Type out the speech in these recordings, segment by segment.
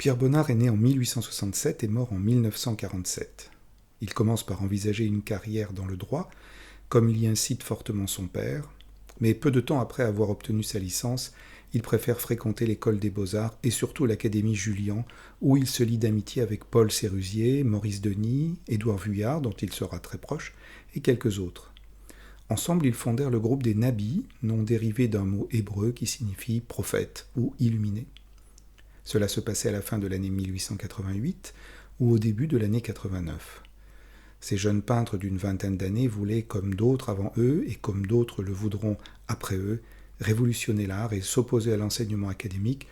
Pierre Bonnard est né en 1867 et mort en 1947. Il commence par envisager une carrière dans le droit, comme l'y incite fortement son père, mais peu de temps après avoir obtenu sa licence, il préfère fréquenter l'école des beaux-arts et surtout l'Académie Julian, où il se lie d'amitié avec Paul Sérusier, Maurice Denis, Édouard Vuillard, dont il sera très proche, et quelques autres. Ensemble, ils fondèrent le groupe des Nabis, nom dérivé d'un mot hébreu qui signifie prophète ou illuminé. Cela se passait à la fin de l'année 1888 ou au début de l'année 89. Ces jeunes peintres d'une vingtaine d'années voulaient, comme d'autres avant eux et comme d'autres le voudront après eux, révolutionner l'art et s'opposer à l'enseignement académique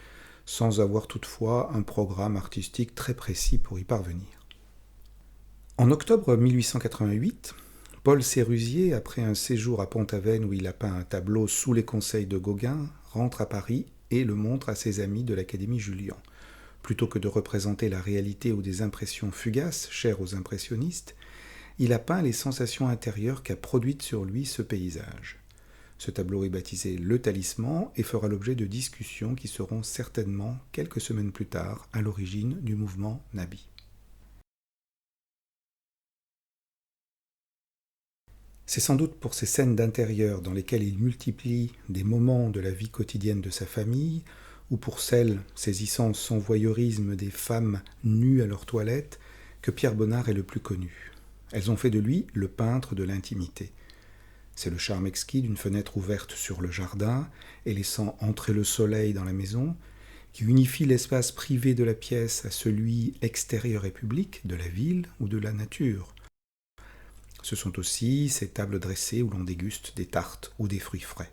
sans avoir toutefois un programme artistique très précis pour y parvenir. En octobre 1888, Paul Sérusier, après un séjour à Pont-Aven où il a peint un tableau sous les conseils de Gauguin, rentre à Paris et le montre à ses amis de l'Académie Julian. Plutôt que de représenter la réalité ou des impressions fugaces, chères aux impressionnistes, il a peint les sensations intérieures qu'a produites sur lui ce paysage. Ce tableau est baptisé Le Talisman et fera l'objet de discussions qui seront certainement, quelques semaines plus tard, à l'origine du mouvement Nabi. C'est sans doute pour ces scènes d'intérieur dans lesquelles il multiplie des moments de la vie quotidienne de sa famille, ou pour celles saisissant son voyeurisme des femmes nues à leur toilette, que Pierre Bonnard est le plus connu. Elles ont fait de lui le peintre de l'intimité. C'est le charme exquis d'une fenêtre ouverte sur le jardin et laissant entrer le soleil dans la maison, qui unifie l'espace privé de la pièce à celui extérieur et public de la ville ou de la nature. Ce sont aussi ces tables dressées où l'on déguste des tartes ou des fruits frais.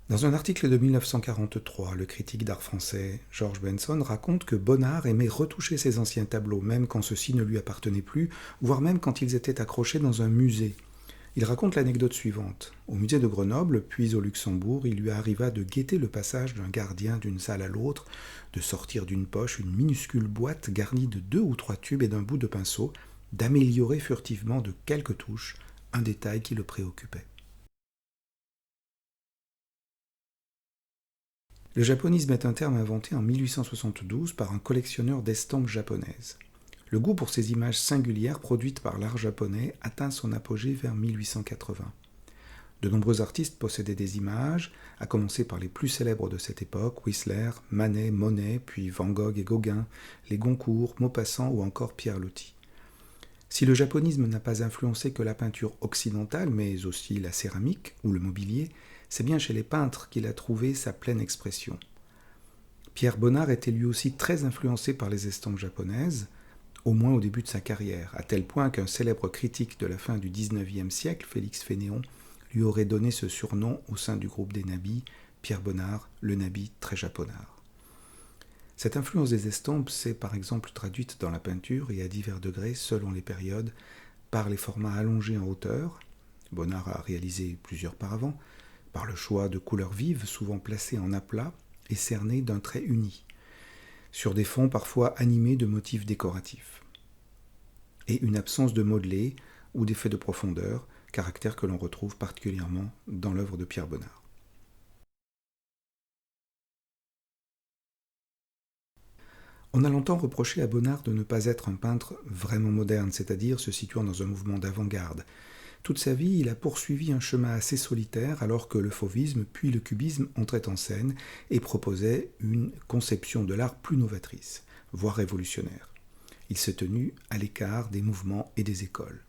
Dans un article de 1943, le critique d'art français George Benson raconte que Bonnard aimait retoucher ses anciens tableaux, même quand ceux-ci ne lui appartenaient plus, voire même quand ils étaient accrochés dans un musée. Il raconte l'anecdote suivante. Au musée de Grenoble, puis au Luxembourg, il lui arriva de guetter le passage d'un gardien d'une salle à l'autre, de sortir d'une poche une minuscule boîte garnie de 2 ou 3 tubes et d'un bout de pinceau, d'améliorer furtivement de quelques touches un détail qui le préoccupait. Le japonisme est un terme inventé en 1872 par un collectionneur d'estampes japonaises. Le goût pour ces images singulières produites par l'art japonais atteint son apogée vers 1880. De nombreux artistes possédaient des images, à commencer par les plus célèbres de cette époque, Whistler, Manet, Monet, puis Van Gogh et Gauguin, les Goncourt, Maupassant ou encore Pierre Loti. Si le japonisme n'a pas influencé que la peinture occidentale, mais aussi la céramique ou le mobilier, c'est bien chez les peintres qu'il a trouvé sa pleine expression. Pierre Bonnard était lui aussi très influencé par les estampes japonaises, au moins au début de sa carrière, à tel point qu'un célèbre critique de la fin du XIXe siècle, Félix Fénéon, lui aurait donné ce surnom au sein du groupe des Nabis, Pierre Bonnard, le Nabi très japonard. Cette influence des estampes s'est par exemple traduite dans la peinture et à divers degrés, selon les périodes, par les formats allongés en hauteur, Bonnard a réalisé plusieurs par avant, par le choix de couleurs vives souvent placées en aplat et cernées d'un trait uni, sur des fonds parfois animés de motifs décoratifs, et une absence de modelé ou d'effet de profondeur, caractère que l'on retrouve particulièrement dans l'œuvre de Pierre Bonnard. On a longtemps reproché à Bonnard de ne pas être un peintre vraiment moderne, c'est-à-dire se situant dans un mouvement d'avant-garde. Toute sa vie, il a poursuivi un chemin assez solitaire alors que le fauvisme puis le cubisme entraient en scène et proposaient une conception de l'art plus novatrice, voire révolutionnaire. Il s'est tenu à l'écart des mouvements et des écoles.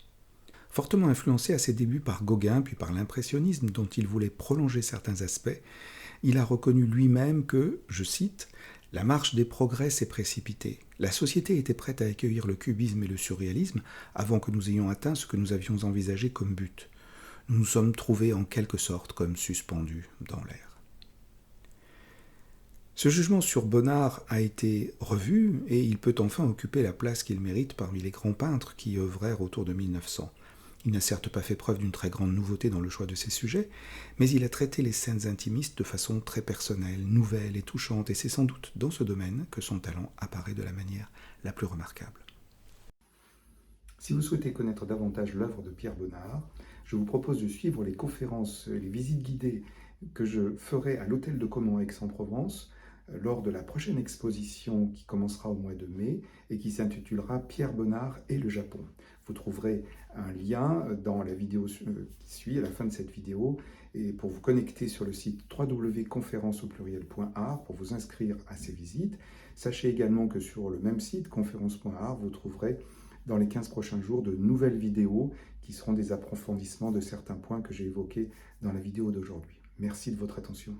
Fortement influencé à ses débuts par Gauguin puis par l'impressionnisme dont il voulait prolonger certains aspects, il a reconnu lui-même que, je cite, « La marche des progrès s'est précipitée. La société était prête à accueillir le cubisme et le surréalisme avant que nous ayons atteint ce que nous avions envisagé comme but. Nous nous sommes trouvés en quelque sorte comme suspendus dans l'air. » Ce jugement sur Bonnard a été revu et il peut enfin occuper la place qu'il mérite parmi les grands peintres qui œuvrèrent autour de 1900. Il n'a certes pas fait preuve d'une très grande nouveauté dans le choix de ses sujets, mais il a traité les scènes intimistes de façon très personnelle, nouvelle et touchante, et c'est sans doute dans ce domaine que son talent apparaît de la manière la plus remarquable. Si vous souhaitez connaître davantage l'œuvre de Pierre Bonnard, je vous propose de suivre les conférences, les visites guidées que je ferai à l'Hôtel de Caumont à Aix-en-Provence lors de la prochaine exposition qui commencera au mois de mai et qui s'intitulera Pierre Bonnard et le Japon. Vous trouverez un lien dans la vidéo qui suit, à la fin de cette vidéo, et pour vous connecter sur le site www.conférence.art pour vous inscrire à ces visites. Sachez également que sur le même site, conférence.art, vous trouverez dans les 15 prochains jours de nouvelles vidéos qui seront des approfondissements de certains points que j'ai évoqués dans la vidéo d'aujourd'hui. Merci de votre attention.